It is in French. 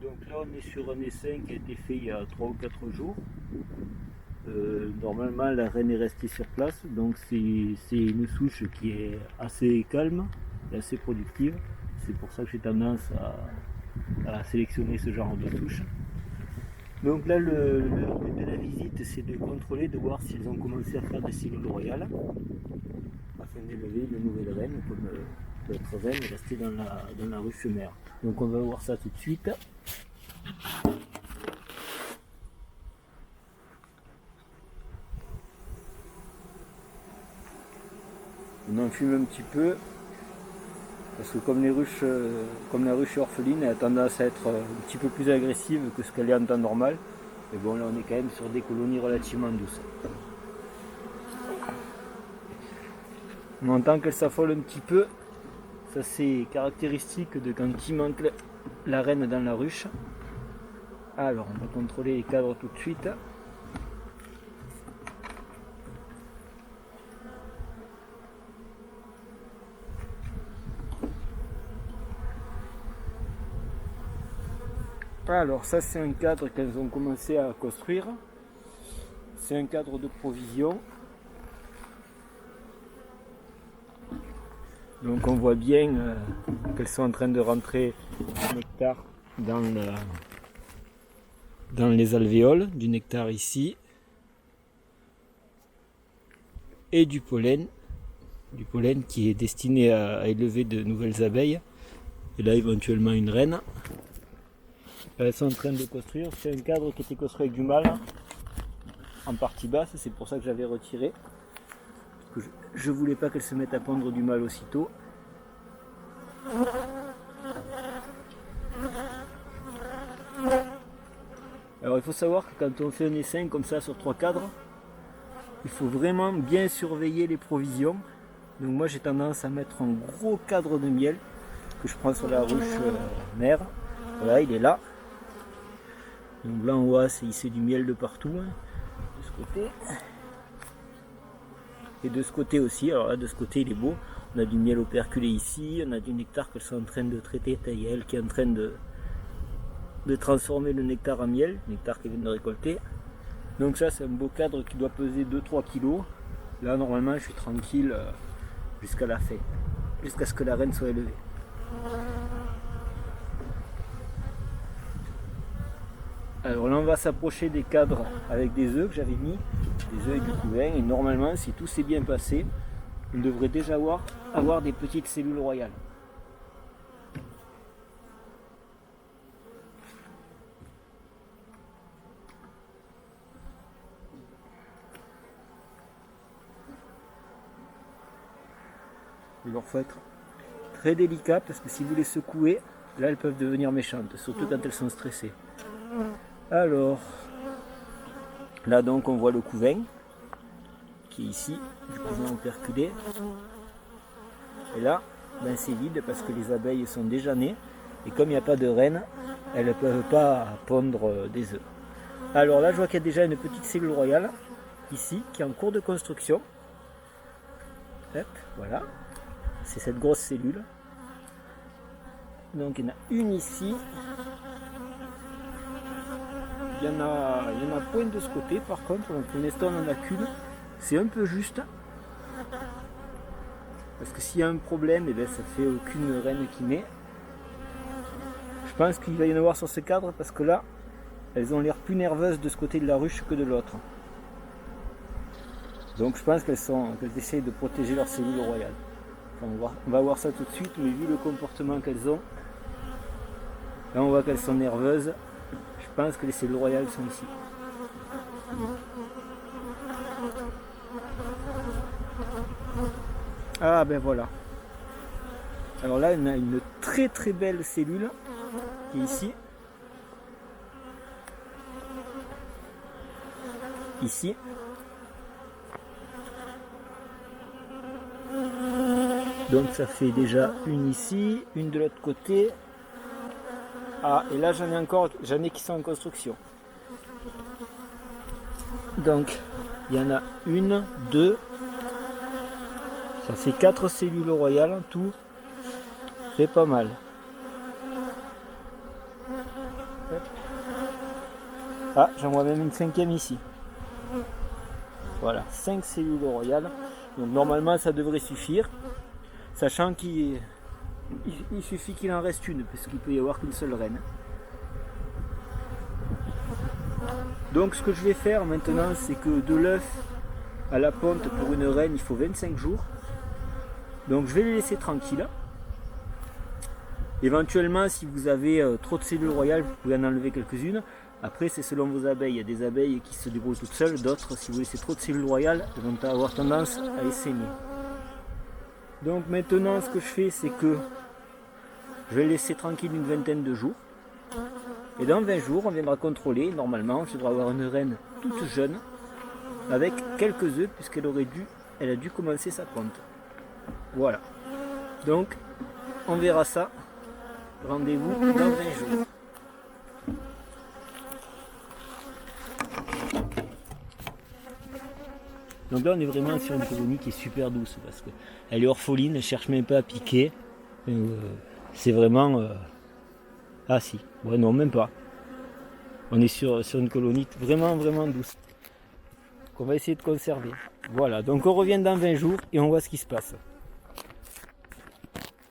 Donc là on est sur un essaim qui a été fait il y a 3 ou 4 jours. Normalement la reine est restée sur place, donc c'est une souche qui est assez calme et assez productive. C'est pour ça que j'ai tendance à sélectionner ce genre de souche. Donc là le but de la visite c'est de contrôler, de voir s'ils ont commencé à faire des cellules royales afin d'élever de nouvelles reines comme d'autres reines restées dans la ruche mère. Donc on va voir ça tout de suite. On enfume un petit peu parce que comme la ruche orpheline, elle a tendance à être un petit peu plus agressive que ce qu'elle est en temps normal. Mais bon, là on est quand même sur des colonies relativement douces. On entend qu'elle s'affole un petit peu. Ça c'est caractéristique de quand il manque la reine dans la ruche. Alors on va contrôler les cadres tout de suite. Alors ça c'est un cadre qu'elles ont commencé à construire. C'est un cadre de provision. Donc on voit bien qu'elles sont en train de rentrer du nectar dans les alvéoles, du nectar ici, et du pollen qui est destiné à élever de nouvelles abeilles, et là éventuellement une reine. Elles sont en train de construire, c'est un cadre qui était construit avec du mâle, en partie basse, c'est pour ça que j'avais retiré. Je voulais pas qu'elle se mette à pondre du mâle aussitôt. Alors il faut savoir que quand on fait un essaim comme ça sur 3 cadres, il faut vraiment bien surveiller les provisions. Donc moi j'ai tendance à mettre un gros cadre de miel que je prends sur la ruche mère. Voilà, il est là. Donc là on voit c'est du miel de partout, hein, de ce côté. Et de ce côté aussi, alors là de ce côté il est beau, on a du miel operculé ici, on a du nectar qu'elles sont en train de traiter, Taïel qui est en train de transformer le nectar en miel, nectar qu'elles viennent de récolter. Donc ça c'est un beau cadre qui doit peser 2-3 kg. Là normalement je suis tranquille jusqu'à la fin, jusqu'à ce que la reine soit élevée. Alors là on va s'approcher des cadres avec des œufs que j'avais mis, des œufs et du couvain, et normalement si tout s'est bien passé, on devrait déjà avoir des petites cellules royales. Il leur faut être très délicat parce que si vous les secouez, là elles peuvent devenir méchantes, surtout quand elles sont stressées. Alors, là donc on voit le couvain qui est ici, du couvain operculé. Et là, ben c'est vide parce que les abeilles sont déjà nées et comme il n'y a pas de reine, elles ne peuvent pas pondre des œufs. Alors là je vois qu'il y a déjà une petite cellule royale ici qui est en cours de construction. Hop, voilà, c'est cette grosse cellule. Donc il y en a une ici. Il y en a point de ce côté par contre, donc pour l'instant on n'en a qu'une. C'est un peu juste. Parce que s'il y a un problème, eh bien, ça fait aucune reine qui naît. Je pense qu'il va y en avoir sur ce cadre parce que là, elles ont l'air plus nerveuses de ce côté de la ruche que de l'autre. Donc je pense qu'elles essayent de protéger leur cellule royale. Enfin, on va voir ça tout de suite, mais vu le comportement qu'elles ont, là on voit qu'elles sont nerveuses. Je pense que les cellules royales sont ici. Ah ben voilà. Alors là, on a une très très belle cellule qui est ici. Ici. Donc ça fait déjà une ici, une de l'autre côté. Ah, et là j'en ai qui sont en construction. Donc il y en a une, deux, ça fait 4 cellules royales en tout, c'est pas mal. Ah, j'en vois même une cinquième ici. Voilà, 5 cellules royales. Donc normalement ça devrait suffire, sachant qu'il suffit qu'il en reste une, parce qu'il peut y avoir qu'une seule reine. Donc ce que je vais faire maintenant, c'est que de l'œuf à la ponte pour une reine, il faut 25 jours. Donc je vais les laisser tranquilles. Éventuellement, si vous avez trop de cellules royales, vous pouvez en enlever quelques-unes. Après, c'est selon vos abeilles. Il y a des abeilles qui se débrouillent toutes seules, d'autres, si vous laissez trop de cellules royales, elles vont avoir tendance à essaimer. Donc maintenant, ce que je fais, c'est que je vais laisser tranquille une vingtaine de jours. Et dans 20 jours, on viendra contrôler. Normalement, je devrais avoir une reine toute jeune, avec quelques œufs, elle a dû commencer sa ponte. Voilà. Donc, on verra ça. Rendez-vous dans 20 jours. Donc là on est vraiment sur une colonie qui est super douce parce qu'elle est orpheline, elle ne cherche même pas à piquer. C'est vraiment... Ah si, ouais non même pas. On est sur une colonie vraiment douce. Qu'on va essayer de conserver. Voilà, donc on revient dans 20 jours et on voit ce qui se passe.